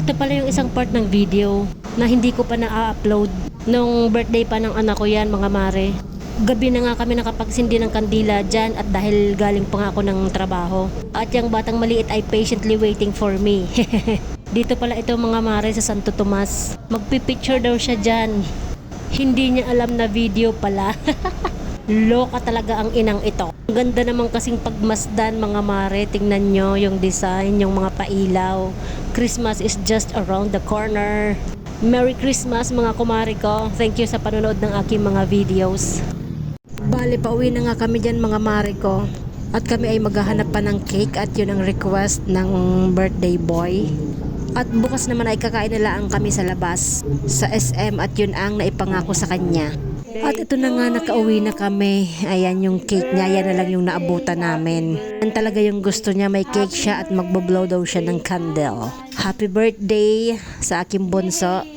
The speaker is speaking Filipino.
Ito pala yung isang part ng video na hindi ko pa na-upload. Nung birthday pa ng anak ko yan, mga mare. Gabi na nga kami nakapagsindi ng kandila dyan at dahil galing pa nga ako ng trabaho. At yung batang maliit ay patiently waiting for me. Dito pala ito mga mare sa Santo Tomas. Magpipicture daw siya dyan. Hindi niya alam na video pala. Loka talaga ang inang ito. Ang ganda naman kasing pagmasdan mga mare. Tingnan nyo yung design, yung mga pailaw. Christmas is just around the corner. Merry Christmas mga kumari ko. Thank you sa panonood ng aking mga videos. Bale, pauwi na nga kami dyan mga mare ko. At kami ay maghahanap pa ng cake at yun ang request ng birthday boy. At bukas naman ay kakain na lang kami sa labas sa SM at yun ang naipangako sa kanya. At ito na nga, nakauwi na kami. Ayan yung cake niya, yan na lang yung naabutan namin. Yan talaga yung gusto niya, may cake siya at magbablow daw siya ng candle. Happy birthday sa aking bunso.